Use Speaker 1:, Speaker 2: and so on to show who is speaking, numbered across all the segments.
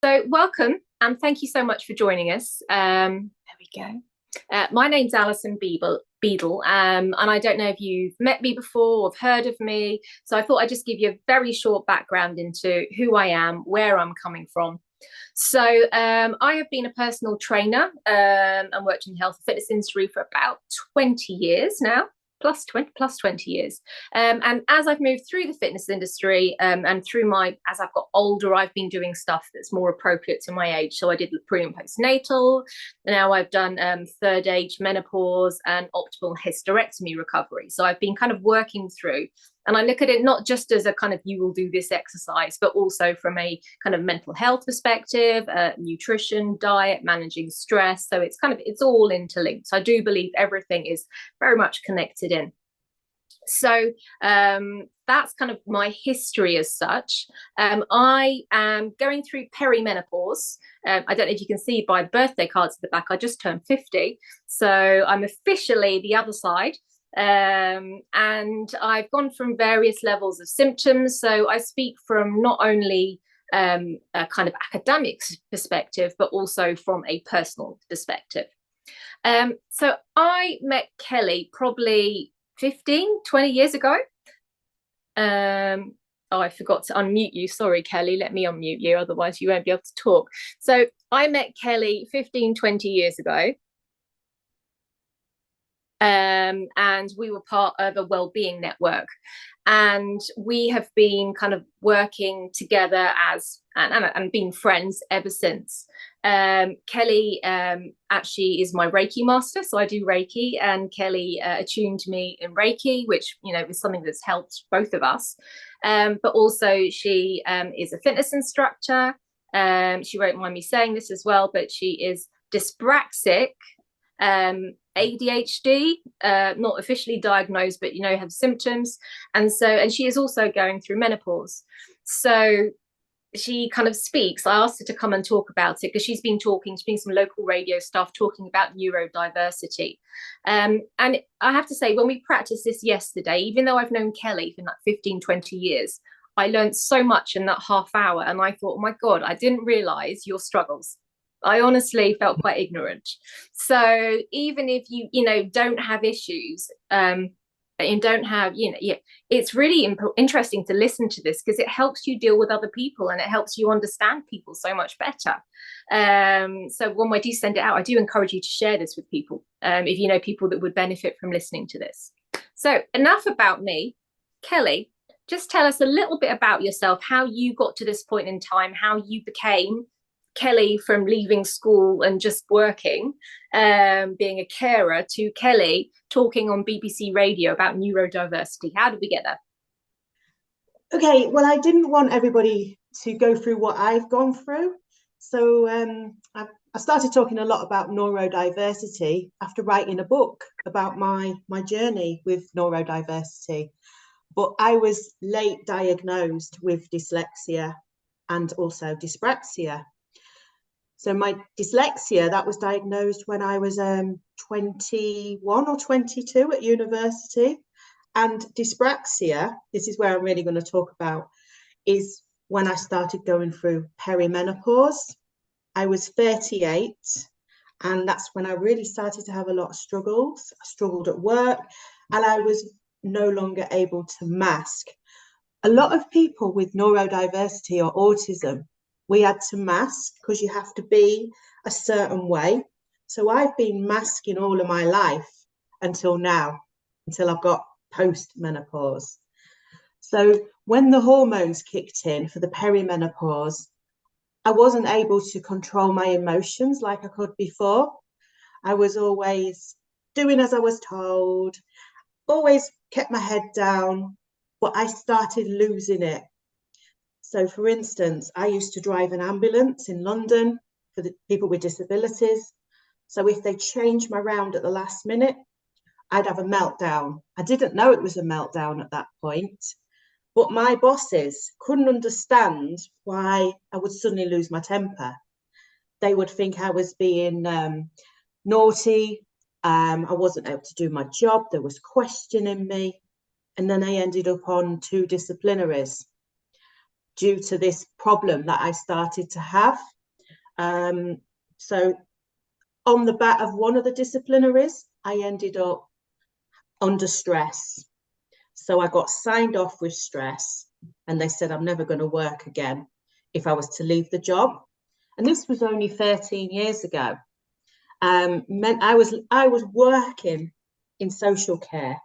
Speaker 1: So welcome and thank you so much for joining us. There we go. My name's Alison Beadle, and I don't know if you've met me before or have heard of me. So I thought I'd just give you a very short background into who I am, where I'm coming from. So I have been a personal trainer and worked in the health and fitness industry for about 20 years now. Plus 20 years. And as I've moved through the fitness industry and as I've got older, I've been doing stuff that's more appropriate to my age. So I did pre and postnatal. Now I've done third age menopause and optimal hysterectomy recovery. So I've been kind of working through, and I look at it not just as a kind of you will do this exercise, but also from a kind of mental health perspective, nutrition, diet, managing stress. So it's all interlinked. So I do believe everything is very much connected in. So that's kind of my history as such. I am going through perimenopause. I don't know if you can see by birthday cards at the back, I just turned 50. So I'm officially the other side. And I've gone from various levels of symptoms. So I speak from not only a kind of academic perspective, but also from a personal perspective. So I met Kelly probably 15, 20 years ago. Oh, I forgot to unmute you. Sorry, Kelly, let me unmute you. Otherwise you won't be able to talk. So I met Kelly 15, 20 years ago. And we were part of a wellbeing network, and we have been kind of working together and been friends ever since. Kelly actually is my Reiki master, so I do Reiki, and Kelly attuned me in Reiki, which is something that's helped both of us. But also she is a fitness instructor. She won't mind me saying this as well, but she is dyspraxic. ADHD, not officially diagnosed, but have symptoms, and she is also going through menopause. So she kind of speaks. I asked her to come and talk about it because she's been some local radio stuff talking about neurodiversity. And I have to say, when we practiced this yesterday, even though I've known Kelly for like 15, 20 years, I learned so much in that half hour, and I thought, oh my God, I didn't realize your struggles. I honestly felt quite ignorant. So even if you don't have issues, and don't have, it's really interesting to listen to this because it helps you deal with other people and it helps you understand people so much better. So when I do send it out, I do encourage you to share this with people if you know people that would benefit from listening to this. So enough about me. Kelly, just tell us a little bit about yourself, how you got to this point in time, how you became Kelly from leaving school and just working, being a carer, to Kelly talking on BBC Radio about neurodiversity. How did we get there?
Speaker 2: Okay, well, I didn't want everybody to go through what I've gone through. So I started talking a lot about neurodiversity after writing a book about my journey with neurodiversity. But I was late diagnosed with dyslexia and also dyspraxia. So my dyslexia, that was diagnosed when I was 21 or 22 at university. And dyspraxia, this is where I'm really going to talk about, is when I started going through perimenopause. I was 38, and that's when I really started to have a lot of struggles. I struggled at work, and I was no longer able to mask. A lot of people with neurodiversity or autism, we had to mask because you have to be a certain way. So I've been masking all of my life until now, until I've got post-menopause. So when the hormones kicked in for the perimenopause, I wasn't able to control my emotions like I could before. I was always doing as I was told, always kept my head down, but I started losing it. So, for instance, I used to drive an ambulance in London for the people with disabilities. So if they changed my round at the last minute, I'd have a meltdown. I didn't know it was a meltdown at that point, but my bosses couldn't understand why I would suddenly lose my temper. They would think I was being naughty. I wasn't able to do my job. There was questioning me. And then I ended up on 2 disciplinaries. due to this problem that I started to have. So on the back of one of the disciplinaries, I ended up under stress. So I got signed off with stress, and they said I'm never going to work again if I was to leave the job. And this was only 13 years ago. Meant I was working in social care,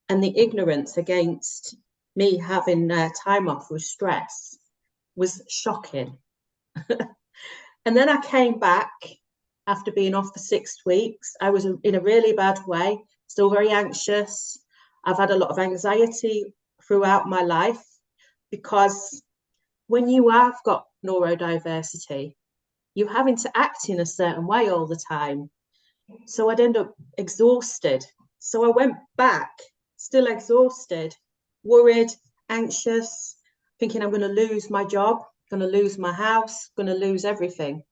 Speaker 2: and the ignorance against me having time off with stress was shocking. And then I came back after being off for 6 weeks. I was in a really bad way, still very anxious. I've had a lot of anxiety throughout my life, because when you have got neurodiversity, you're having to act in a certain way all the time. So I'd end up exhausted. So I went back, still exhausted, worried, anxious, thinking I'm going to lose my job, going to lose my house, going to lose everything.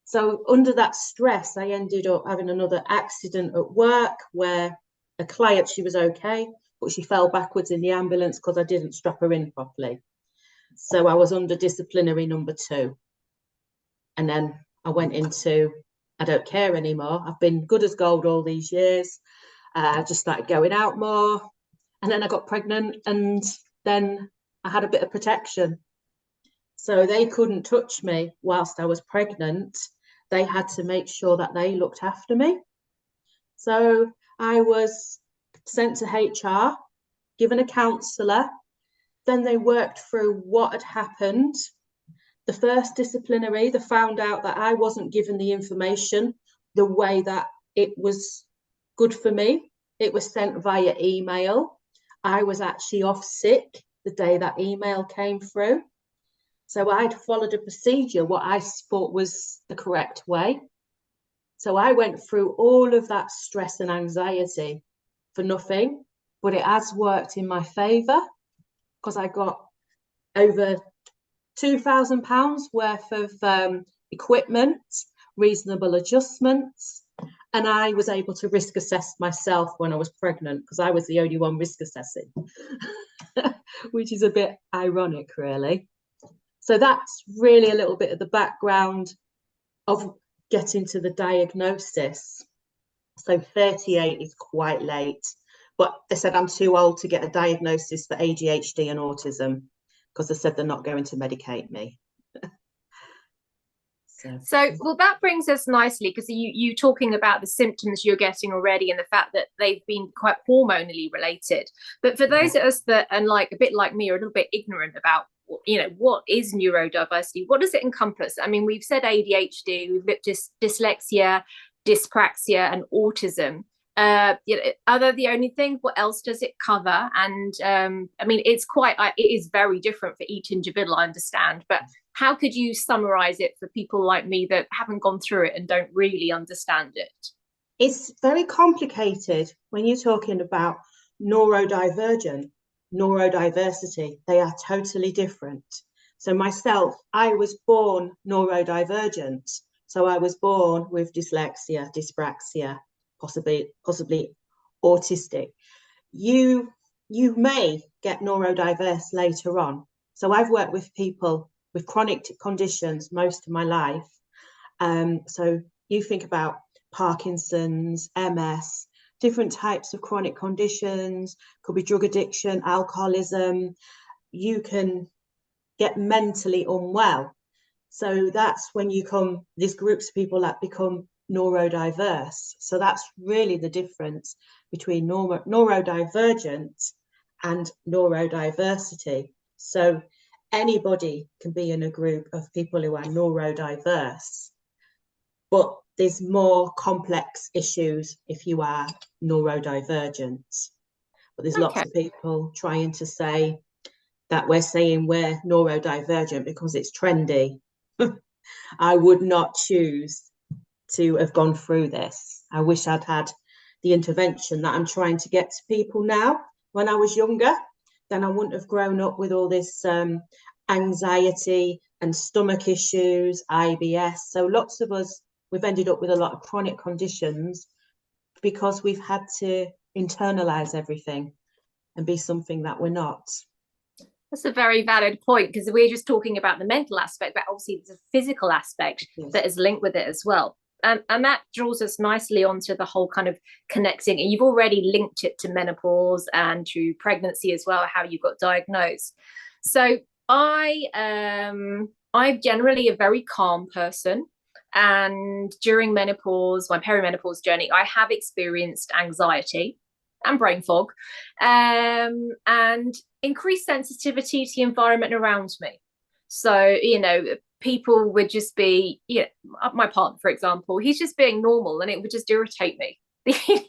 Speaker 2: So under that stress, I ended up having another accident at work where a client, she was okay, but she fell backwards in the ambulance because I didn't strap her in properly. So I was under disciplinary number 2. And then I went into, I don't care anymore. I've been good as gold all these years. I just started going out more. And then I got pregnant, and then I had a bit of protection. So they couldn't touch me whilst I was pregnant. They had to make sure that they looked after me. So I was sent to HR, given a counsellor. Then they worked through what had happened. The first disciplinary, they found out that I wasn't given the information the way that it was good for me. It was sent via email. I was actually off sick the day that email came through. So I'd followed a procedure, what I thought was the correct way. So I went through all of that stress and anxiety for nothing, but it has worked in my favour, because I got over £2,000 worth of equipment, reasonable adjustments, and I was able to risk assess myself when I was pregnant, because I was the only one risk assessing, which is a bit ironic, really. So that's really a little bit of the background of getting to the diagnosis. So 38 is quite late, but they said I'm too old to get a diagnosis for ADHD and autism, because they said they're not going to medicate me.
Speaker 1: So, well, that brings us nicely, because you talking about the symptoms you're getting already, and the fact that they've been quite hormonally related. But for those of us that are like a bit like me, are a little bit ignorant about, you know, what is neurodiversity? What does it encompass? I mean, we've said ADHD, we've looked at dyslexia, dyspraxia, and autism. You know, are they the only thing? What else does it cover? And I mean, it is very different for each individual, I understand, but how could you summarize it for people like me that haven't gone through it and don't really understand it?
Speaker 2: It's very complicated when you're talking about neurodivergent, neurodiversity. They are totally different. So myself, I was born neurodivergent. So I was born with dyslexia, dyspraxia, possibly autistic. You may get neurodiverse later on. So I've worked with people with chronic conditions most of my life. So you think about Parkinson's, MS, different types of chronic conditions, could be drug addiction, alcoholism. You can get mentally unwell. So that's when there's groups of people that become neurodiverse. So that's really the difference between neurodivergent and neurodiversity. So anybody can be in a group of people who are neurodiverse, but there's more complex issues if you are neurodivergent. But there's lots of people trying to say that we're saying we're neurodivergent because it's trendy. I would not choose to have gone through this. I wish I'd had the intervention that I'm trying to get to people now. When I was younger, then I wouldn't have grown up with all this anxiety and stomach issues, IBS. So lots of us, we've ended up with a lot of chronic conditions because we've had to internalize everything and be something that we're not.
Speaker 1: That's a very valid point, because we're just talking about the mental aspect, but obviously there's a physical aspect
Speaker 2: Yes.
Speaker 1: that is linked with it as well. And that draws us nicely onto the whole kind of connecting. And you've already linked it to menopause and to pregnancy as well, how you got diagnosed. So I'm generally a very calm person. And during menopause, my perimenopause journey, I have experienced anxiety and brain fog, and increased sensitivity to the environment around me. So, people would just be, my partner, for example, he's just being normal and it would just irritate me.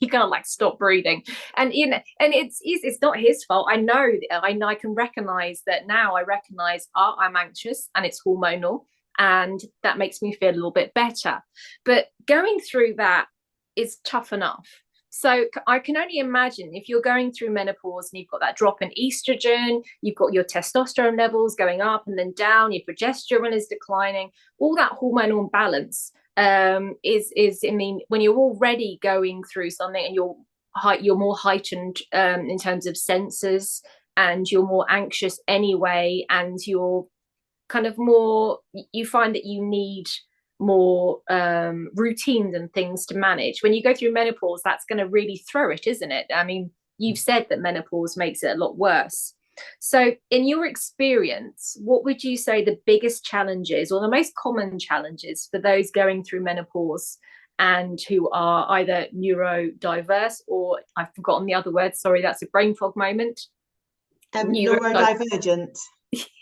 Speaker 1: You can't like stop breathing, and and it's not his fault. I can recognize that now. I recognize, I'm anxious and it's hormonal, and that makes me feel a little bit better. But going through that is tough enough. So I can only imagine if you're going through menopause and you've got that drop in estrogen, you've got your testosterone levels going up and then down, your progesterone is declining, all that hormonal imbalance, I mean, when you're already going through something and you're more heightened in terms of senses, and you're more anxious anyway, and you're kind of more, you find that you need more routines and things to manage. When you go through menopause, that's going to really throw it, isn't it? I mean, you've said that menopause makes it a lot worse. So in your experience, what would you say the biggest challenges or the most common challenges for those going through menopause and who are either neurodiverse, or I've forgotten the other word, sorry, that's a brain fog moment.
Speaker 2: Neurodivergent.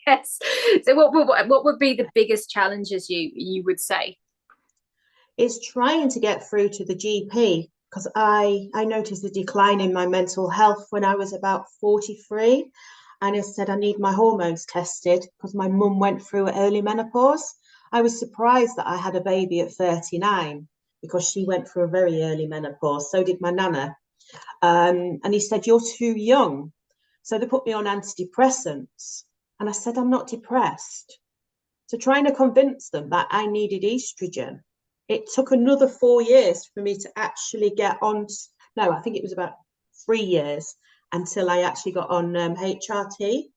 Speaker 1: Yes. So what would be the biggest challenges you would say?
Speaker 2: It's trying to get through to the GP, because I noticed a decline in my mental health when I was about 43, and I said I need my hormones tested because my mum went through early menopause. I was surprised that I had a baby at 39 because she went through a very early menopause. So did my nana. And he said, "You're too young." So they put me on antidepressants. And I said, "I'm not depressed." So trying to convince them that I needed estrogen, it took another 4 years for me to actually get on. No, I think it was about 3 years until I actually got on HRT.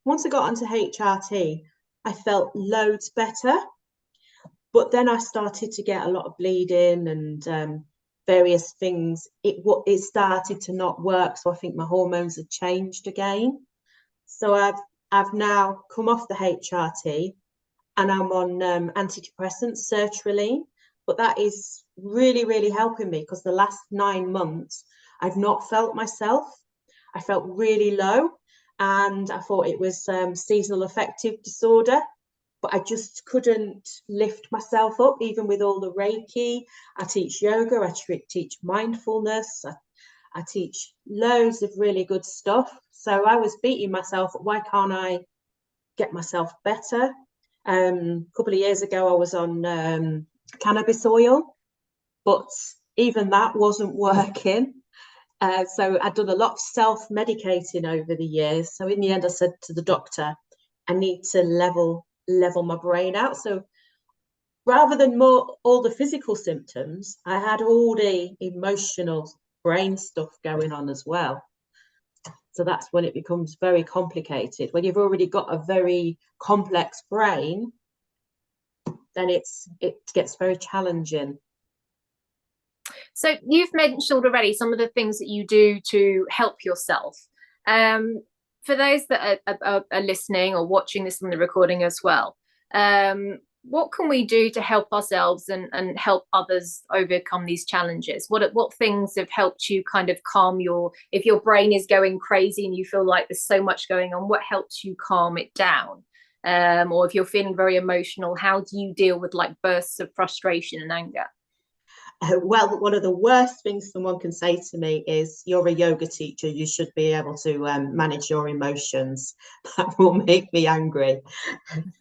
Speaker 2: Once I got onto HRT, I felt loads better. But then I started to get a lot of bleeding and various things. It started to not work. So I think my hormones had changed again. So I've now come off the HRT and I'm on antidepressants, sertraline. But that is really, really helping me, because the last 9 months, I've not felt myself. I felt really low, and I thought it was seasonal affective disorder, but I just couldn't lift myself up, even with all the Reiki. I teach yoga, I teach mindfulness, I teach loads of really good stuff. So I was beating myself, why can't I get myself better? A couple of years ago, I was on cannabis oil, but even that wasn't working. So I'd done a lot of self-medicating over the years. So in the end, I said to the doctor, I need to level my brain out. So rather than all the physical symptoms, I had all the emotional brain stuff going on as well. So that's when it becomes very complicated. When you've already got a very complex brain, then it gets very challenging.
Speaker 1: So you've mentioned already some of the things that you do to help yourself. For those that are listening or watching this on the recording as well, what can we do to help ourselves and help others overcome these challenges? What things have helped you kind of calm if your brain is going crazy and you feel like there's so much going on, what helps you calm it down? Or if you're feeling very emotional, how do you deal with like bursts of frustration and anger?
Speaker 2: Well, one of the worst things someone can say to me is, "You're a yoga teacher, you should be able to manage your emotions." That will make me angry.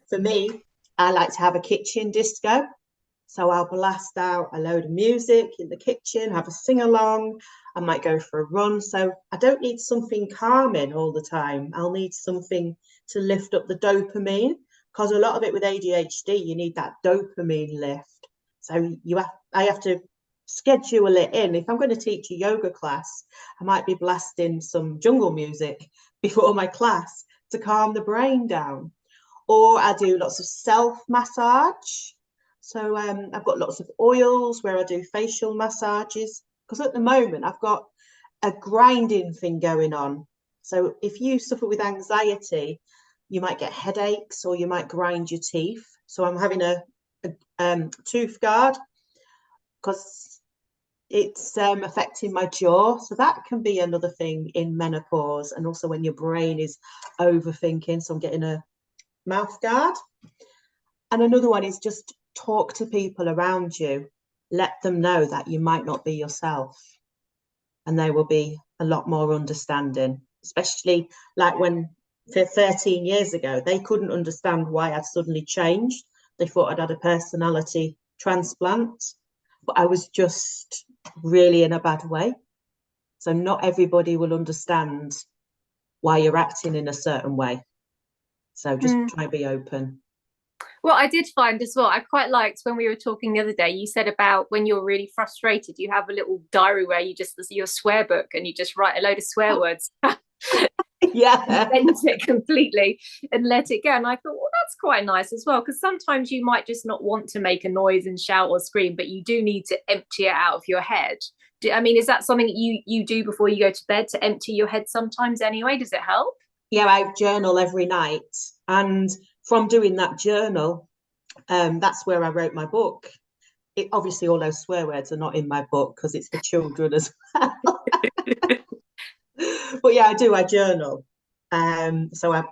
Speaker 2: For me, I like to have a kitchen disco. So I'll blast out a load of music in the kitchen, have a sing along. I might go for a run. So I don't need something calming all the time. I'll need something to lift up the dopamine, because a lot of it with ADHD, you need that dopamine lift. So I have to schedule it in. If I'm going to teach a yoga class, I might be blasting some jungle music before my class to calm the brain down. Or I do lots of self-massage. So I've got lots of oils where I do facial massages, because at the moment I've got a grinding thing going on. So if you suffer with anxiety, you might get headaches or you might grind your teeth. So I'm having a tooth guard because it's affecting my jaw. So that can be another thing in menopause, and also when your brain is overthinking. So I'm getting a mouth guard. And another one is just talk to people around you. Let them know that you might not be yourself, and they will be a lot more understanding, especially like when 13 years ago, they couldn't understand why I'd suddenly changed. They thought I'd had a personality transplant, but I was just really in a bad way. So not everybody will understand why you're acting in a certain way. So just try and be open.
Speaker 1: Well, I did find as well, I quite liked when we were talking the other day, you said about when you're really frustrated, you have a little diary where you just, your swear book, and you just write a load of swear words.
Speaker 2: Yeah.
Speaker 1: Vent it completely and let it go. And I thought, well, that's quite nice as well, because sometimes you might just not want to make a noise and shout or scream, but you do need to empty it out of your head. I mean, is that something you do before you go to bed, to empty your head sometimes anyway? Does it help?
Speaker 2: Yeah, I journal every night. And from doing that journal, that's where I wrote my book. Obviously, all those swear words are not in my book because it's for children as well. But yeah, I journal. So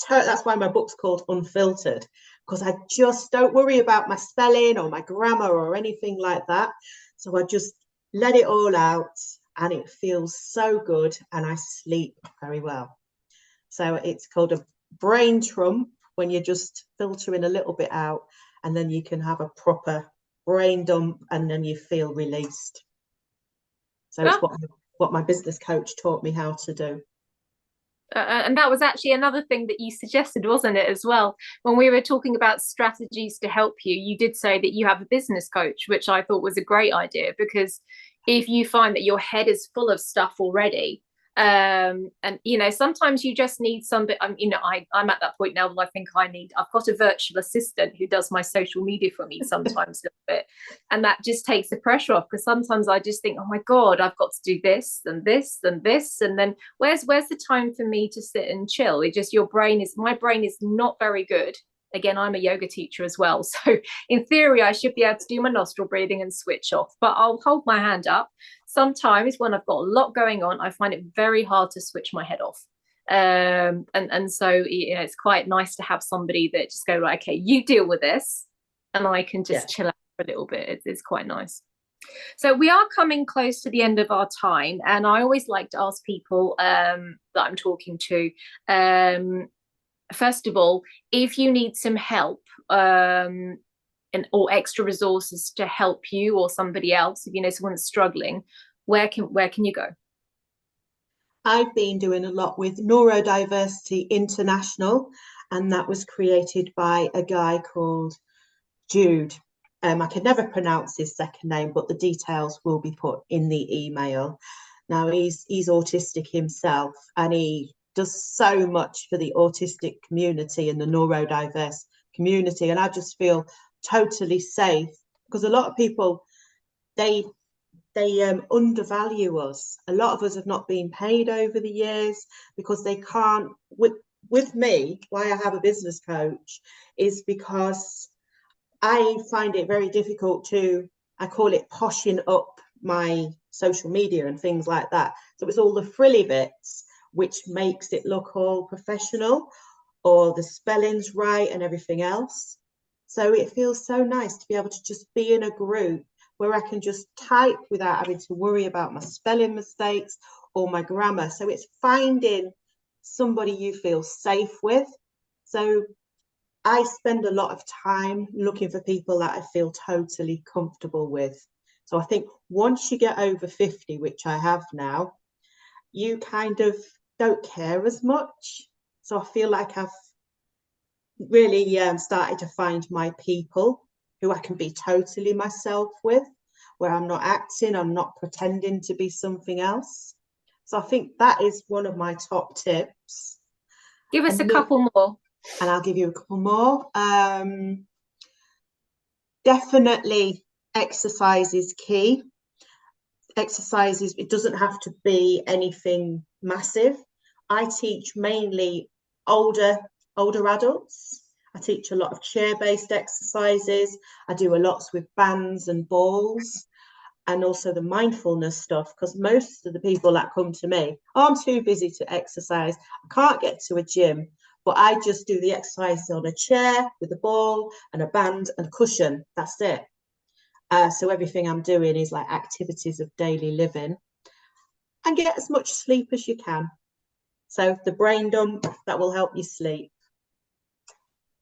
Speaker 2: that's why my book's called Unfiltered, because I just don't worry about my spelling or my grammar or anything like that. So I just let it all out, and it feels so good, and I sleep very well. So it's called a brain trump, when you're just filtering a little bit out, and then you can have a proper brain dump, and then you feel released. So it's what my business coach taught me how to do.
Speaker 1: And that was actually another thing that you suggested, wasn't it, as well? When we were talking about strategies to help you, you did say that you have a business coach, which I thought was a great idea, because if you find that your head is full of stuff already, and sometimes you just need somebody. I'm at that point now that I think I've got a virtual assistant who does my social media for me sometimes a bit, and that just takes the pressure off, because sometimes I just think, oh my god, I've got to do this and this and this, and then where's the time for me to sit and chill? My brain is not very good. Again, I'm a yoga teacher as well, so in theory I should be able to do my nostril breathing and switch off, but I'll hold my hand up. Sometimes when I've got a lot going on, I find it very hard to switch my head off. And so it's quite nice to have somebody that just go, right, okay, you deal with this, and I can just chill out for a little bit. It's quite nice. So we are coming close to the end of our time, and I always like to ask people that I'm talking to, first of all, if you need some help or extra resources to help you or somebody else, if you know someone that's struggling, where can you go?
Speaker 2: I've been doing a lot with Neurodiversity International, and that was created by a guy called Jude. I can never pronounce his second name, but the details will be put in the email. Now, he's autistic himself, and he does so much for the autistic community and the neurodiverse community, and I just feel totally safe, because a lot of people, they undervalue us. A lot of us have not been paid over the years because they can't. With me, why I have a business coach is because I find it very difficult I call it poshing up my social media and things like that. So it's all the frilly bits which makes it look all professional, or the spelling's right and everything else. So it feels so nice to be able to just be in a group where I can just type without having to worry about my spelling mistakes or my grammar. So it's finding somebody you feel safe with. So I spend a lot of time looking for people that I feel totally comfortable with. So I think once you get over 50, which I have now, you kind of don't care as much. So I feel like I've really started to find my people who I can be totally myself with, where I'm not acting, I'm not pretending to be something else. So I think that is one of my top tips.
Speaker 1: Give us a couple more.
Speaker 2: And I'll give you a couple more. Definitely exercise is key. Exercises, it doesn't have to be anything massive. I teach mainly older adults. I teach a lot of chair-based exercises. I do a lot with bands and balls, and also the mindfulness stuff, because most of the people that come to me, oh, I'm too busy to exercise, I can't get to a gym, but I just do the exercise on a chair with a ball and a band and a cushion. That's it. So everything I'm doing is like activities of daily living, and get as much sleep as you can. So the brain dump, that will help you sleep.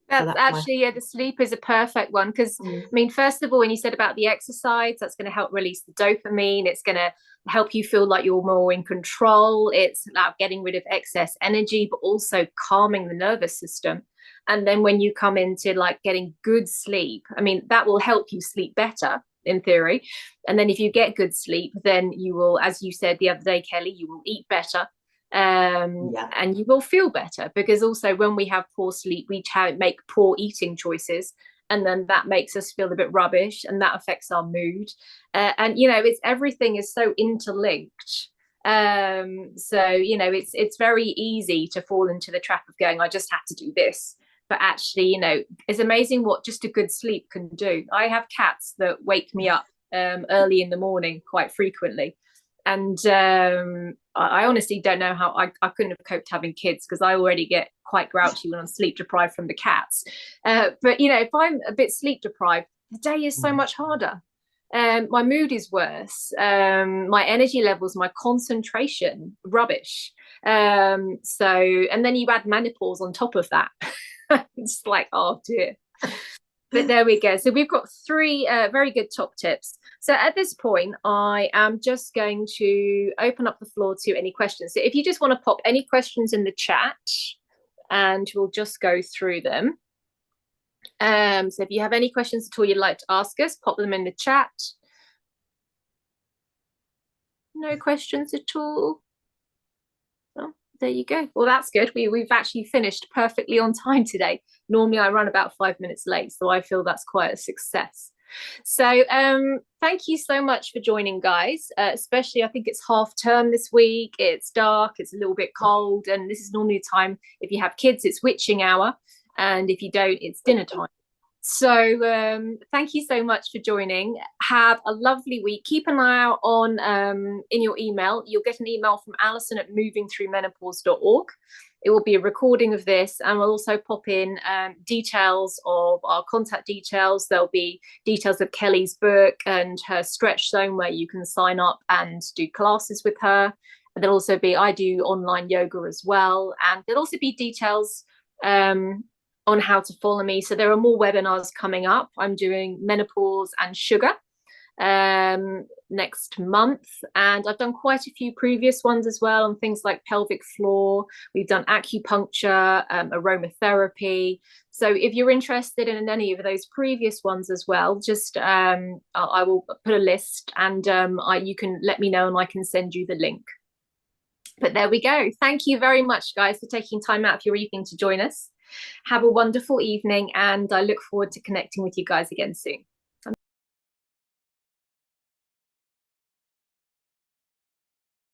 Speaker 1: That's actually, yeah, the sleep is a perfect one, because I mean, first of all, when you said about the exercise, that's going to help release the dopamine. It's going to help you feel like you're more in control. It's about getting rid of excess energy, but also calming the nervous system. And then when you come into like getting good sleep, I mean, that will help you sleep better in theory. And then if you get good sleep, then you will, as you said the other day, Kelly, you will eat better. And you will feel better, because also when we have poor sleep, we make poor eating choices, and then that makes us feel a bit rubbish, and that affects our mood. And you know, it's everything is so interlinked. So you know, it's very easy to fall into the trap of going, I just have to do this. But actually, you know, it's amazing what just a good sleep can do. I have cats that wake me up early in the morning quite frequently. And I honestly don't know how I couldn't have coped having kids, because I already get quite grouchy when I'm sleep deprived from the cats. But, you know, if I'm a bit sleep deprived, the day is so much harder. My mood is worse. My energy levels, my concentration, rubbish. So, and then you add menopause on top of that. It's like, oh dear. But there we go. So we've got three very good top tips. So at this point, I am just going to open up the floor to any questions. So if you just want to pop any questions in the chat, and we'll just go through them. So if you have any questions at all you'd like to ask us, pop them in the chat. No questions at all. Oh, there you go. Well, that's good. We've actually finished perfectly on time today. Normally I run about 5 minutes late, so I feel that's quite a success. So thank you so much for joining, guys. Especially, I think it's half term this week. It's dark, it's a little bit cold, and this is normally a time, if you have kids, it's witching hour, and if you don't, it's dinner time. So thank you so much for joining. Have a lovely week. Keep an eye out on in your email. You'll get an email from Alison at movingthroughmenopause.org. It will be a recording of this, and we'll also pop in details of our contact details. There'll be details of Kelly's book and her stretch zone, where you can sign up and do classes with her. And there'll also be, I do online yoga as well. And there'll also be details on how to follow me. So there are more webinars coming up. I'm doing menopause and sugar next month, and I've done quite a few previous ones as well on things like pelvic floor. We've done acupuncture, aromatherapy. So if you're interested in any of those previous ones as well, just I will put a list, and you can let me know and I can send you the link. But there we go. Thank you very much, guys, for taking time out of your evening to join us. Have a wonderful evening, and I look forward to connecting with you guys again soon.